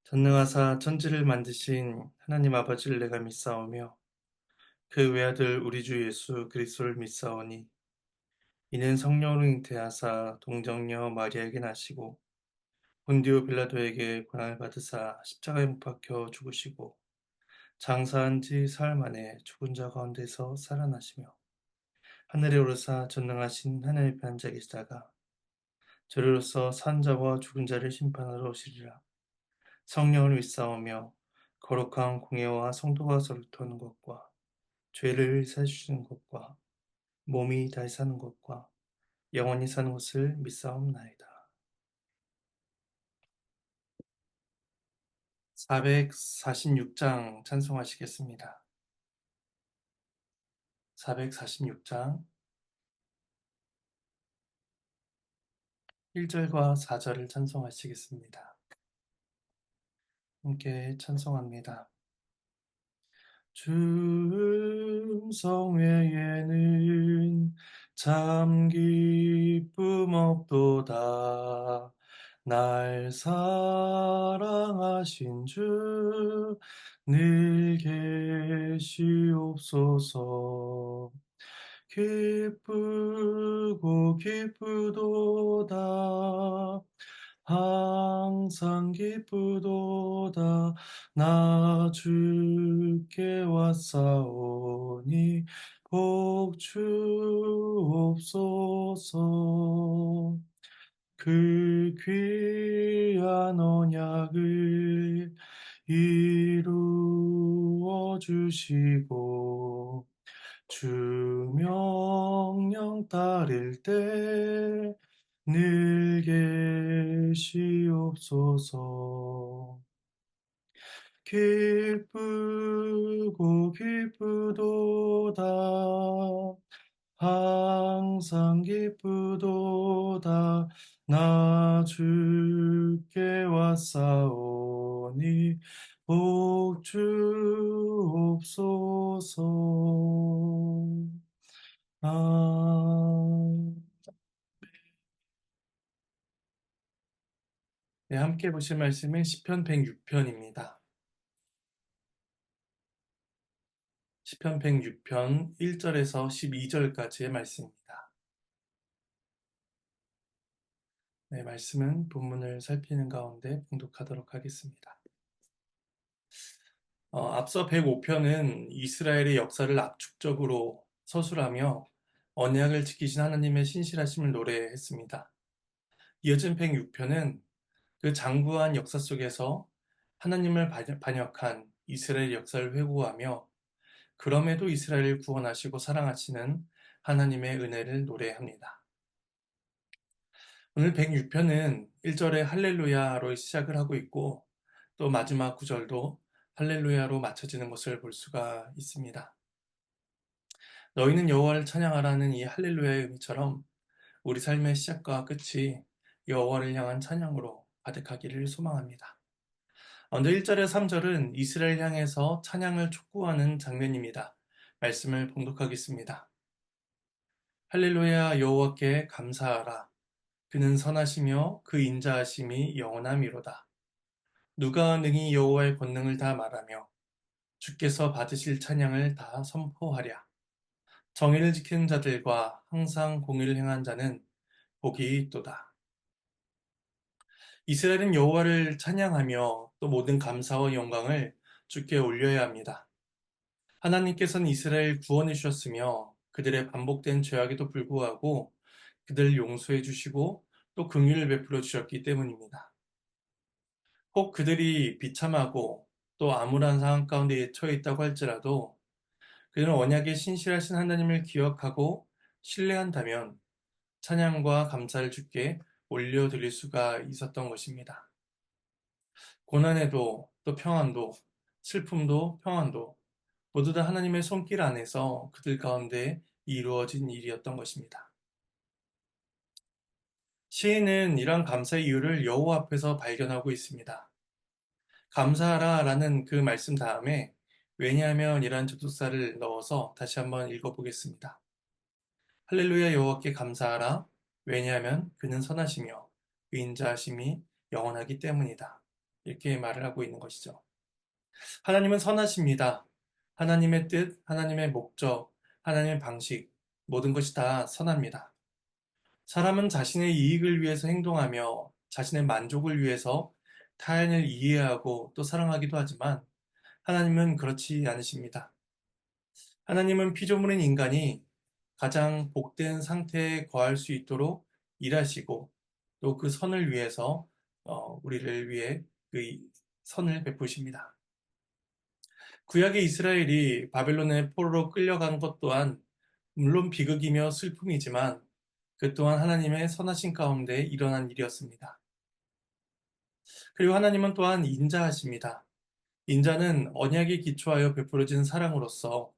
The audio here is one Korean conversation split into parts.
전능하사 천지를 만드신 하나님 아버지를 내가 믿사오며 그 외아들 우리 주 예수 그리스도를 믿사오니 이는 성령으로 잉태하사 동정녀 마리아에게 나시고 본디오 빌라도에게 고난을 받으사 십자가에 못 박혀 죽으시고 장사한 지 사흘 만에 죽은 자 가운데서 살아나시며 하늘에 오르사 전능하신 하나님의 편자 계시다가 저리로서 산 자와 죽은 자를 심판하러 오시리라. 성령을 믿사오며 거룩한 공예와 성도가 서로 토하는 것과 죄를 사주시는 것과 몸이 다시 사는 것과 영원히 사는 것을 믿사옵나이다. 446장 찬송하시겠습니다. 446장 1절과 4절을 찬송하시겠습니다. 함께 찬송합니다. 주 음성 외에는 참 기쁨 없도다. 날 사랑하신 주 늘 계시옵소서. 기쁘고 기쁘도다. 항상 기쁘도다. 나 주께 왔사오니 복 주옵소서. 그 귀한 언약을 이루어 주시고 주 명령 따를 때 늘 계시옵소서. 기쁘고 기쁘도다. 항상 기쁘도다. 나 주께 왔사오니 복 주옵소서. 아, 네, 함께 보실 말씀은 시편 106편입니다. 시편 106편 1절에서 12절까지의 말씀입니다. 네, 말씀은 본문을 살피는 가운데 봉독하도록 하겠습니다. 앞서 105편은 이스라엘의 역사를 압축적으로 서술하며 언약을 지키신 하나님의 신실하심을 노래했습니다. 이어진 106편은 그 장구한 역사 속에서 하나님을 반역한 이스라엘 역사를 회고하며 그럼에도 이스라엘을 구원하시고 사랑하시는 하나님의 은혜를 노래합니다. 오늘 106편은 1절에 할렐루야로 시작을 하고 있고 또 마지막 구절도 할렐루야로 맞춰지는 것을 볼 수가 있습니다. 너희는 여호와를 찬양하라는 이 할렐루야의 의미처럼 우리 삶의 시작과 끝이 여호와를 향한 찬양으로 가득하기를 소망합니다. 먼저 1절에 3절은 이스라엘 향해서 찬양을 촉구하는 장면입니다. 말씀을 봉독하겠습니다. 할렐루야 여호와께 감사하라. 그는 선하시며 그 인자하심이 영원함이로다. 누가 능히 여호와의 권능을 다 말하며 주께서 받으실 찬양을 다 선포하랴. 정의를 지키는 자들과 항상 공의를 행한 자는 복이 있도다. 이스라엘은 여호와를 찬양하며 또 모든 감사와 영광을 주께 올려야 합니다. 하나님께서는 이스라엘 구원해 주셨으며 그들의 반복된 죄악에도 불구하고 그들을 용서해 주시고 또 긍휼을 베풀어 주셨기 때문입니다. 혹 그들이 비참하고 또 암울한 상황 가운데 처해 있다고 할지라도 그들은 언약에 신실하신 하나님을 기억하고 신뢰한다면 찬양과 감사를 주께 올려드릴 수가 있었던 것입니다. 고난에도 또 평안도, 슬픔도 평안도 모두 다 하나님의 손길 안에서 그들 가운데 이루어진 일이었던 것입니다. 시인은 이러한 감사의 이유를 여호와 앞에서 발견하고 있습니다. 감사하라 라는 그 말씀 다음에 왜냐하면 이란 접속사를 넣어서 다시 한번 읽어보겠습니다. 할렐루야 여호와께 감사하라. 왜냐하면 그는 선하시며 그 인자하심이 영원하기 때문이다. 이렇게 말을 하고 있는 것이죠. 하나님은 선하십니다. 하나님의 뜻, 하나님의 목적, 하나님의 방식, 모든 것이 다 선합니다. 사람은 자신의 이익을 위해서 행동하며 자신의 만족을 위해서 타인을 이해하고 또 사랑하기도 하지만 하나님은 그렇지 않으십니다. 하나님은 피조물인 인간이 가장 복된 상태에 거할 수 있도록 일하시고 또 그 선을 위해서 우리를 위해 그 선을 베푸십니다. 구약의 이스라엘이 바벨론의 포로로 끌려간 것 또한 물론 비극이며 슬픔이지만 그 또한 하나님의 선하신 가운데 일어난 일이었습니다. 그리고 하나님은 또한 인자하십니다. 인자는 언약에 기초하여 베풀어진 사랑으로서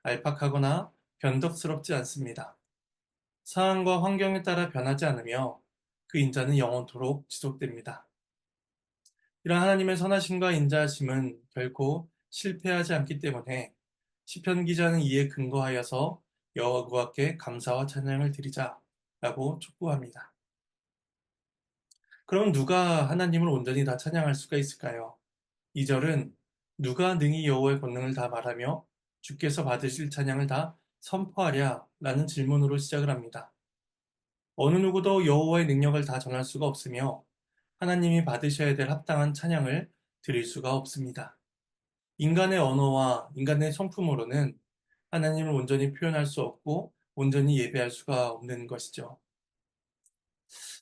알팍하거나 변덕스럽지 않습니다. 상황과 환경에 따라 변하지 않으며 그 인자는 영원토록 지속됩니다. 이러한 하나님의 선하심과 인자하심은 결코 실패하지 않기 때문에 시편 기자는 이에 근거하여서 여호와께 감사와 찬양을 드리자라고 촉구합니다. 그럼 누가 하나님을 온전히 다 찬양할 수가 있을까요? 2절은 누가 능히 여호와의 권능을 다 말하며 주께서 받으실 찬양을 다 선포하랴 라는 질문으로 시작을 합니다. 어느 누구도 여호와의 능력을 다 전할 수가 없으며 하나님이 받으셔야 될 합당한 찬양을 드릴 수가 없습니다. 인간의 언어와 인간의 성품으로는 하나님을 온전히 표현할 수 없고 온전히 예배할 수가 없는 것이죠.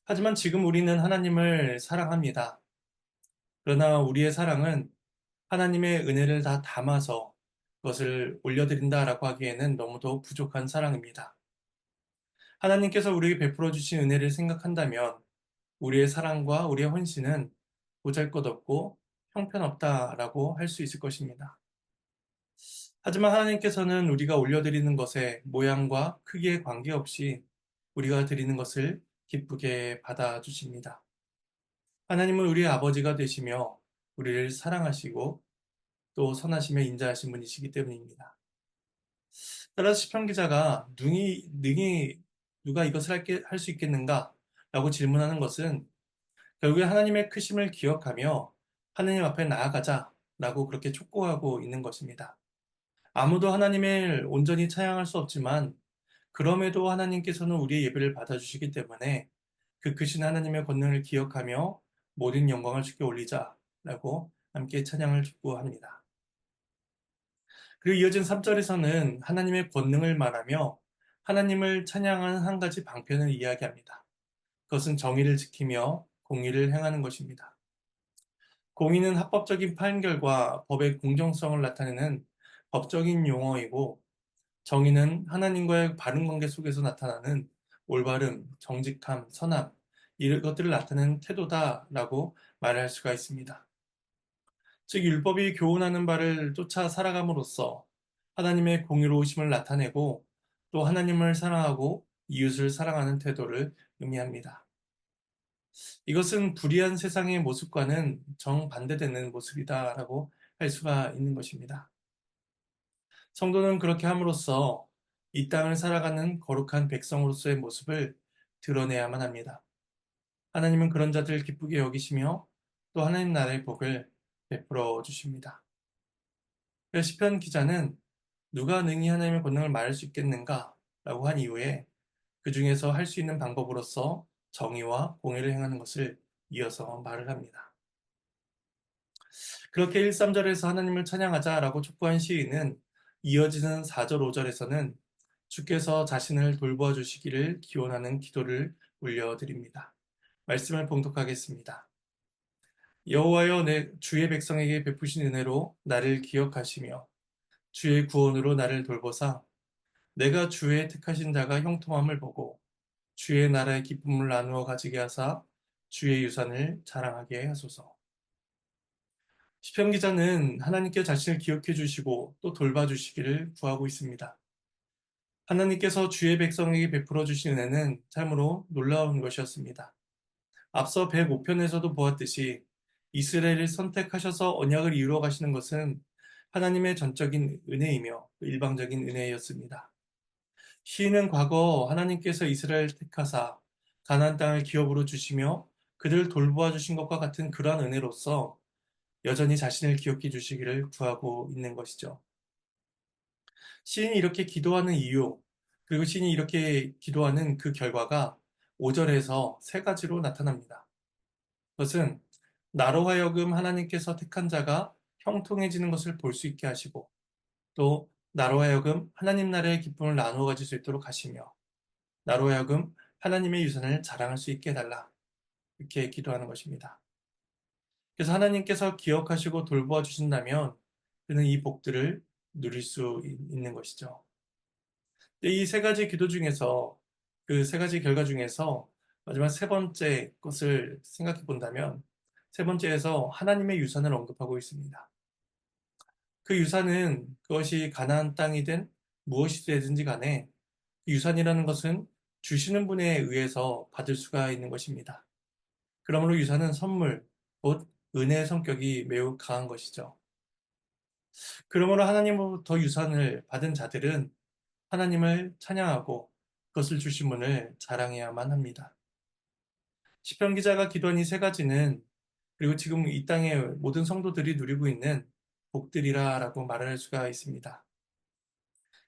하지만 지금 우리는 하나님을 사랑합니다. 그러나 우리의 사랑은 하나님의 은혜를 다 담아서 그것을 올려드린다라고 하기에는 너무도 부족한 사랑입니다. 하나님께서 우리에게 베풀어 주신 은혜를 생각한다면 우리의 사랑과 우리의 헌신은 보잘것없고 형편없다라고 할 수 있을 것입니다. 하지만 하나님께서는 우리가 올려드리는 것의 모양과 크기에 관계없이 우리가 드리는 것을 기쁘게 받아주십니다. 하나님은 우리의 아버지가 되시며 우리를 사랑하시고 또 선하시며 인자하신 분이시기 때문입니다. 따라서 시편 기자가 능히 누가 이것을 할 수 있겠는가? 라고 질문하는 것은 결국에 하나님의 크심을 기억하며 하나님 앞에 나아가자 라고 그렇게 촉구하고 있는 것입니다. 아무도 하나님을 온전히 찬양할 수 없지만 그럼에도 하나님께서는 우리의 예배를 받아주시기 때문에 그 크신 하나님의 권능을 기억하며 모든 영광을 주께 올리자라고 함께 찬양을 촉구합니다. 그리고 이어진 3절에서는 하나님의 권능을 말하며 하나님을 찬양하는 한 가지 방편을 이야기합니다. 그것은 정의를 지키며 공의를 행하는 것입니다. 공의는 합법적인 판결과 법의 공정성을 나타내는 법적인 용어이고 정의는 하나님과의 바른 관계 속에서 나타나는 올바름, 정직함, 선함 이런 것들을 나타내는 태도다라고 말할 수가 있습니다. 즉 율법이 교훈하는 바를 쫓아 살아감으로써 하나님의 공의로우심을 나타내고 또 하나님을 사랑하고 이웃을 사랑하는 태도를 의미합니다. 이것은 불의한 세상의 모습과는 정반대되는 모습이다라고 할 수가 있는 것입니다. 성도는 그렇게 함으로써 이 땅을 살아가는 거룩한 백성으로서의 모습을 드러내야만 합니다. 하나님은 그런 자들을 기쁘게 여기시며 또 하나님 나라의 복을 베풀어 주십니다. 그래서 시편 기자는 누가 능히 하나님의 권능을 말할 수 있겠는가? 라고 한 이후에 그 중에서 할 수 있는 방법으로서 정의와 공의를 행하는 것을 이어서 말을 합니다. 그렇게 1, 3절에서 하나님을 찬양하자라고 촉구한 시인은 이어지는 4절, 5절에서는 주께서 자신을 돌보아 주시기를 기원하는 기도를 올려드립니다. 말씀을 봉독하겠습니다. 여호와여 내 주의 백성에게 베푸신 은혜로 나를 기억하시며 주의 구원으로 나를 돌보사 내가 주의 택하신 자가 형통함을 보고 주의 나라의 기쁨을 나누어 가지게 하사 주의 유산을 자랑하게 하소서. 시편 기자는 하나님께 자신을 기억해 주시고 또 돌봐 주시기를 구하고 있습니다. 하나님께서 주의 백성에게 베풀어 주신 은혜는 참으로 놀라운 것이었습니다. 앞서 105편에서도 보았듯이 이스라엘을 선택하셔서 언약을 이루어 가시는 것은 하나님의 전적인 은혜이며 일방적인 은혜였습니다. 시인은 과거 하나님께서 이스라엘 택하사 가나안 땅을 기업으로 주시며 그들을 돌보아 주신 것과 같은 그러한 은혜로서 여전히 자신을 기억해 주시기를 구하고 있는 것이죠. 시인이 이렇게 기도하는 이유, 그리고 시인이 이렇게 기도하는 그 결과가 5절에서 세 가지로 나타납니다. 그것은 나로 하여금 하나님께서 택한 자가 형통해지는 것을 볼 수 있게 하시고, 또 나로 하여금 하나님 나라의 기쁨을 나누어 가질 수 있도록 하시며, 나로 하여금 하나님의 유산을 자랑할 수 있게 해달라. 이렇게 기도하는 것입니다. 그래서 하나님께서 기억하시고 돌보아 주신다면 그는 이 복들을 누릴 수 있는 것이죠. 이 세 가지 기도 중에서 그 세 가지 결과 중에서 마지막 세 번째 것을 생각해 본다면 세 번째에서 하나님의 유산을 언급하고 있습니다. 그 유산은 그것이 가나안 땅이든 무엇이 되든지 간에 유산이라는 것은 주시는 분에 의해서 받을 수가 있는 것입니다. 그러므로 유산은 선물, 곧 은혜의 성격이 매우 강한 것이죠. 그러므로 하나님으로부터 유산을 받은 자들은 하나님을 찬양하고 그것을 주신 분을 자랑해야만 합니다. 시편 기자가 기도한 이 세 가지는 그리고 지금 이 땅의 모든 성도들이 누리고 있는 복들이라라고 말할 수가 있습니다.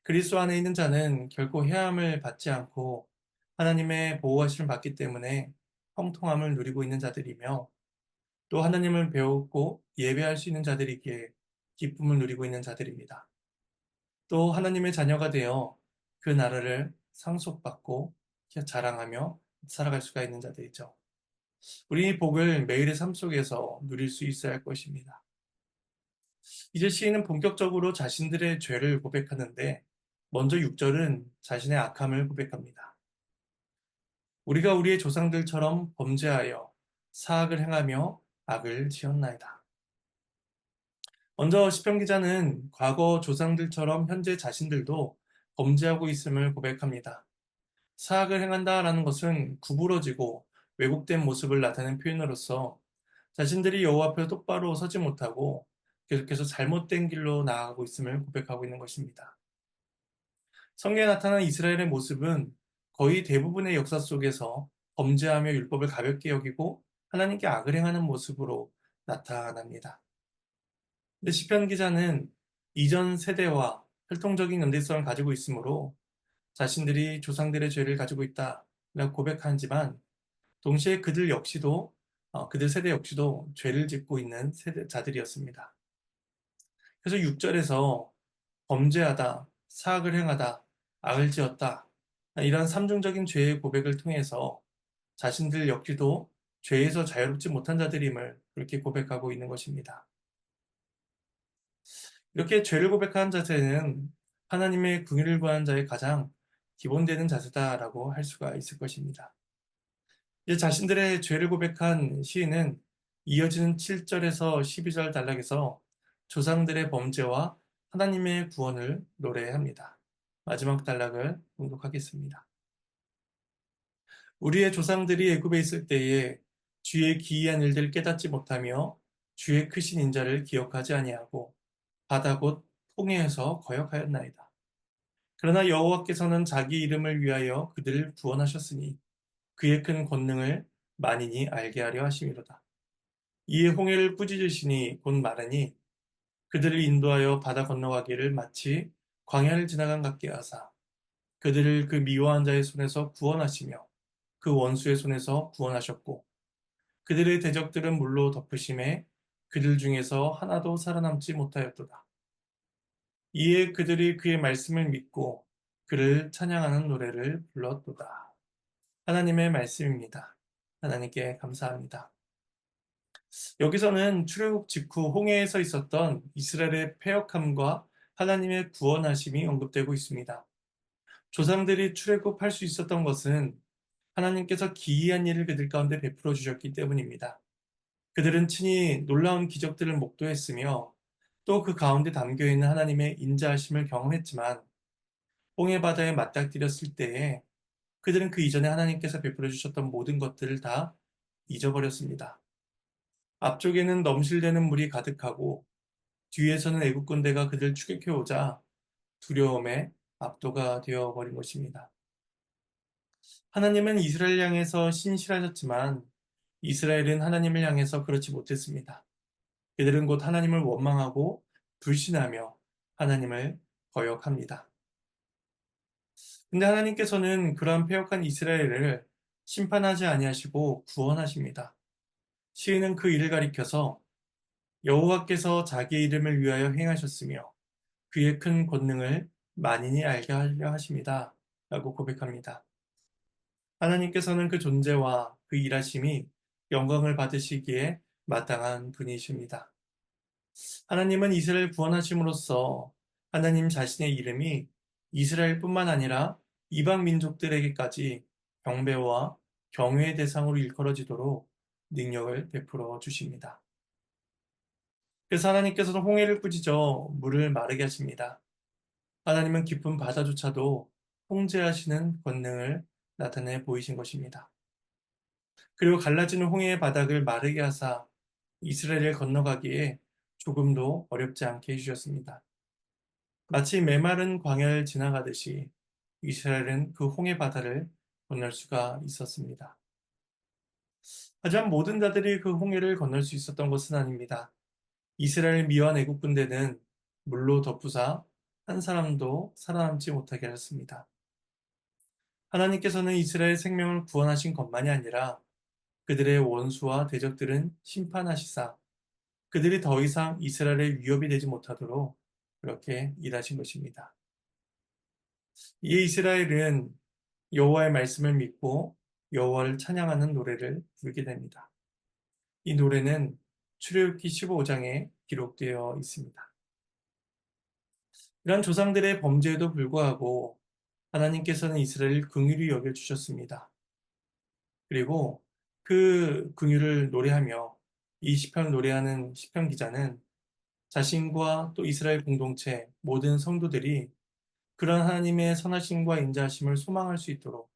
그리스도 안에 있는 자는 결코 해함을 받지 않고 하나님의 보호하심을 받기 때문에 형통함을 누리고 있는 자들이며 또 하나님을 배우고 예배할 수 있는 자들이기에 기쁨을 누리고 있는 자들입니다. 또 하나님의 자녀가 되어 그 나라를 상속받고 자랑하며 살아갈 수가 있는 자들이죠. 우리 이 복을 매일의 삶 속에서 누릴 수 있어야 할 것입니다. 이제 시인은 본격적으로 자신들의 죄를 고백하는데 먼저 6절은 자신의 악함을 고백합니다. 우리가 우리의 조상들처럼 범죄하여 사악을 행하며 악을 지었나이다. 먼저 시편 기자는 과거 조상들처럼 현재 자신들도 범죄하고 있음을 고백합니다. 사악을 행한다라는 것은 구부러지고 왜곡된 모습을 나타내는 표현으로서 자신들이 여호와 앞에 똑바로 서지 못하고 계속해서 잘못된 길로 나아가고 있음을 고백하고 있는 것입니다. 성경에 나타난 이스라엘의 모습은 거의 대부분의 역사 속에서 범죄하며 율법을 가볍게 여기고 하나님께 악을 행하는 모습으로 나타납니다. 근데 시편 기자는 이전 세대와 혈통적인 연대성을 가지고 있으므로 자신들이 조상들의 죄를 가지고 있다라고 고백하지만 동시에 그들 세대 역시도 죄를 짓고 있는 세대자들이었습니다. 그래서 6절에서 범죄하다, 사악을 행하다, 악을 지었다 이런 삼중적인 죄의 고백을 통해서 자신들 역시도 죄에서 자유롭지 못한 자들임을 그렇게 고백하고 있는 것입니다. 이렇게 죄를 고백하는 자세는 하나님의 긍휼을 구하는 자의 가장 기본되는 자세다라고 할 수가 있을 것입니다. 이제 자신들의 죄를 고백한 시인은 이어지는 7절에서 12절 단락에서 조상들의 범죄와 하나님의 구원을 노래합니다. 마지막 단락을 봉독하겠습니다. 우리의 조상들이 애굽에 있을 때에 주의 기이한 일들을 깨닫지 못하며 주의 크신 인자를 기억하지 아니하고 바다 곧 홍해에서 거역하였나이다. 그러나 여호와께서는 자기 이름을 위하여 그들을 구원하셨으니 그의 큰 권능을 만인이 알게 하려 하심이로다. 이에 홍해를 꾸짖으시니 곧 말하니 그들을 인도하여 바다 건너가기를 마치 광야를 지나간 같게 하사 그들을 그 미워한 자의 손에서 구원하시며 그 원수의 손에서 구원하셨고 그들의 대적들은 물로 덮으심에 그들 중에서 하나도 살아남지 못하였도다. 이에 그들이 그의 말씀을 믿고 그를 찬양하는 노래를 불렀도다. 하나님의 말씀입니다. 하나님께 감사합니다. 여기서는 출애굽 직후 홍해에서 있었던 이스라엘의 패역함과 하나님의 구원하심이 언급되고 있습니다. 조상들이 출애굽할 수 있었던 것은 하나님께서 기이한 일을 그들 가운데 베풀어 주셨기 때문입니다. 그들은 친히 놀라운 기적들을 목도했으며 또 그 가운데 담겨 있는 하나님의 인자하심을 경험했지만 홍해 바다에 맞닥뜨렸을 때에 그들은 그 이전에 하나님께서 베풀어 주셨던 모든 것들을 다 잊어버렸습니다. 앞쪽에는 넘실대는 물이 가득하고 뒤에서는 애국 군대가 그들 추격해 오자 두려움에 압도가 되어버린 것입니다. 하나님은 이스라엘 향해서 신실하셨지만 이스라엘은 하나님을 향해서 그렇지 못했습니다. 그들은 곧 하나님을 원망하고 불신하며 하나님을 거역합니다. 근데 하나님께서는 그러한 패역한 이스라엘을 심판하지 아니하시고 구원하십니다. 시인은 그 일을 가리켜서 여호와께서 자기 이름을 위하여 행하셨으며 그의 큰 권능을 만인이 알게 하려 하십니다. 라고 고백합니다. 하나님께서는 그 존재와 그 일하심이 영광을 받으시기에 마땅한 분이십니다. 하나님은 이스라엘 구원하심으로써 하나님 자신의 이름이 이스라엘뿐만 아니라 이방 민족들에게까지 경배와 경외의 대상으로 일컬어지도록 능력을 베풀어 주십니다. 그래서 하나님께서는 홍해를 꾸짖어 물을 마르게 하십니다. 하나님은 깊은 바다조차도 통제하시는 권능을 나타내 보이신 것입니다. 그리고 갈라지는 홍해의 바닥을 마르게 하사 이스라엘을 건너가기에 조금도 어렵지 않게 해주셨습니다. 마치 메마른 광야를 지나가듯이 이스라엘은 그 홍해 바다를 건널 수가 있었습니다. 하지만 모든 자들이 그 홍해를 건널 수 있었던 것은 아닙니다. 이스라엘 미완 애국 군대는 물로 덮부사 한 사람도 살아남지 못하게 하였습니다. 하나님께서는 이스라엘 생명을 구원하신 것만이 아니라 그들의 원수와 대적들은 심판하시사 그들이 더 이상 이스라엘의 위협이 되지 못하도록 그렇게 일하신 것입니다. 이에 이스라엘은 여호와의 말씀을 믿고 여호와를 찬양하는 노래를 부르게 됩니다. 이 노래는 출애굽기 15장에 기록되어 있습니다. 이런 조상들의 범죄에도 불구하고 하나님께서는 이스라엘을 긍휼히 여겨 주셨습니다. 그리고 그 긍휼을 노래하며 이 시편을 노래하는 시편 기자는 자신과 또 이스라엘 공동체 모든 성도들이 그런 하나님의 선하심과 인자하심을 소망할 수 있도록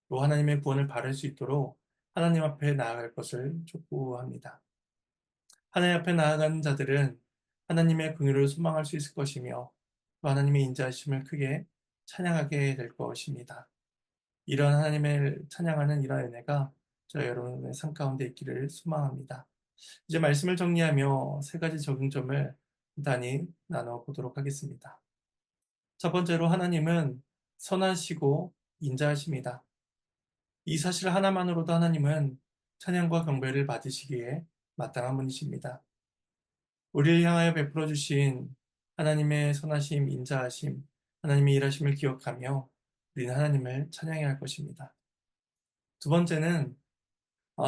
또 하나님의 구원을 바랄 수 있도록 하나님 앞에 나아갈 것을 촉구합니다. 하나님 앞에 나아가는 자들은 하나님의 긍휼을 소망할 수 있을 것이며 또 하나님의 인자하심을 크게 찬양하게 될 것입니다. 이런 하나님을 찬양하는 이러한 은혜가 저희 여러분의 삶 가운데 있기를 소망합니다. 이제 말씀을 정리하며 세 가지 적용점을 간단히 나눠보도록 하겠습니다. 첫 번째로 하나님은 선하시고 인자하십니다. 이 사실 하나만으로도 하나님은 찬양과 경배를 받으시기에 마땅한 분이십니다. 우리를 향하여 베풀어 주신 하나님의 선하심, 인자하심, 하나님의 일하심을 기억하며 우리는 하나님을 찬양해야 할 것입니다. 두 번째는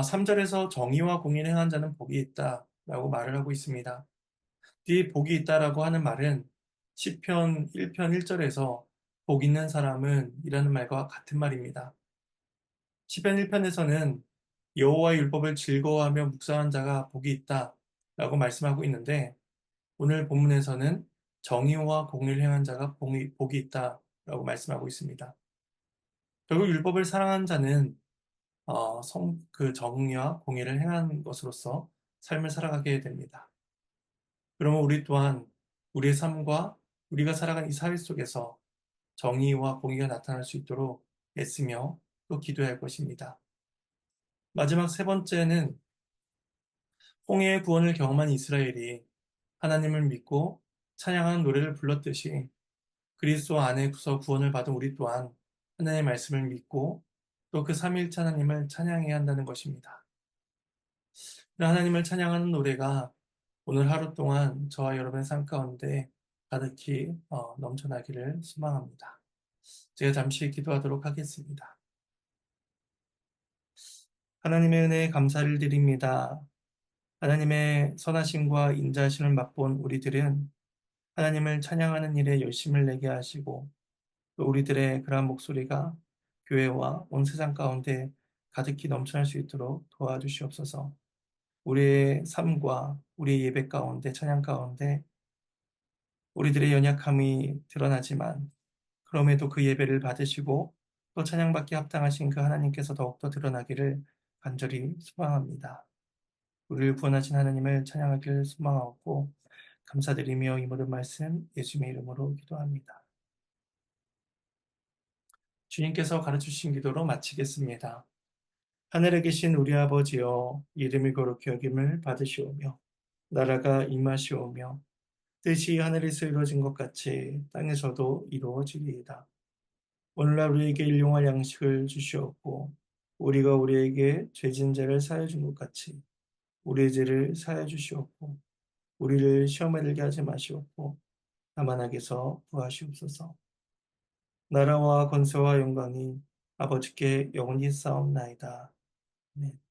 3절에서 정의와 공의를 행한 자는 복이 있다라고 말을 하고 있습니다. 이 복이 있다라고 하는 말은 시편 1편 1절에서 복 있는 사람은 이라는 말과 같은 말입니다. 시편 1편에서는 여호와의 율법을 즐거워하며 묵상한 자가 복이 있다라고 말씀하고 있는데 오늘 본문에서는 정의와 공의를 행한 자가 복이 있다라고 말씀하고 있습니다. 결국 율법을 사랑한 자는 그 정의와 공의를 행한 것으로서 삶을 살아가게 됩니다. 그러면 우리 또한 우리의 삶과 우리가 살아가는 이 사회 속에서 정의와 공의가 나타날 수 있도록 애쓰며 또 기도해야 할 것입니다. 마지막 세 번째는 홍해의 구원을 경험한 이스라엘이 하나님을 믿고 찬양하는 노래를 불렀듯이 그리스도 안에서 구원을 받은 우리 또한 하나님의 말씀을 믿고 또 그 삼위일체 하나님을 찬양해야 한다는 것입니다. 하나님을 찬양하는 노래가 오늘 하루 동안 저와 여러분의 삶 가운데 가득히 넘쳐나기를 소망합니다. 제가 잠시 기도하도록 하겠습니다. 하나님의 은혜에 감사를 드립니다. 하나님의 선하심과 인자하심을 맛본 우리들은 하나님을 찬양하는 일에 열심을 내게 하시고 또 우리들의 그러한 목소리가 교회와 온 세상 가운데 가득히 넘쳐날 수 있도록 도와주시옵소서. 우리의 삶과 우리의 예배 가운데 찬양 가운데 우리들의 연약함이 드러나지만 그럼에도 그 예배를 받으시고 또 찬양받기 합당하신 그 하나님께서 더욱더 드러나기를 간절히 소망합니다. 우리를 구원하신 하나님을 찬양하기를 소망하고 감사드리며 이 모든 말씀 예수님의 이름으로 기도합니다. 주님께서 가르치신 기도로 마치겠습니다. 하늘에 계신 우리 아버지여 이름이 거룩히 여김을 받으시오며 나라가 임하시오며 뜻이 하늘에서 이루어진 것 같이 땅에서도 이루어지리이다. 오늘날 우리에게 일용할 양식을 주시옵고 우리가 우리에게 죄진 자를 사하여 준 것 같이 우리의 죄를 사하여 주시옵고 우리를 시험에 들게 하지 마시옵고 다만 악에서 구하시옵소서. 나라와 권세와 영광이 아버지께 영원히 쌓옵나이다. 아멘.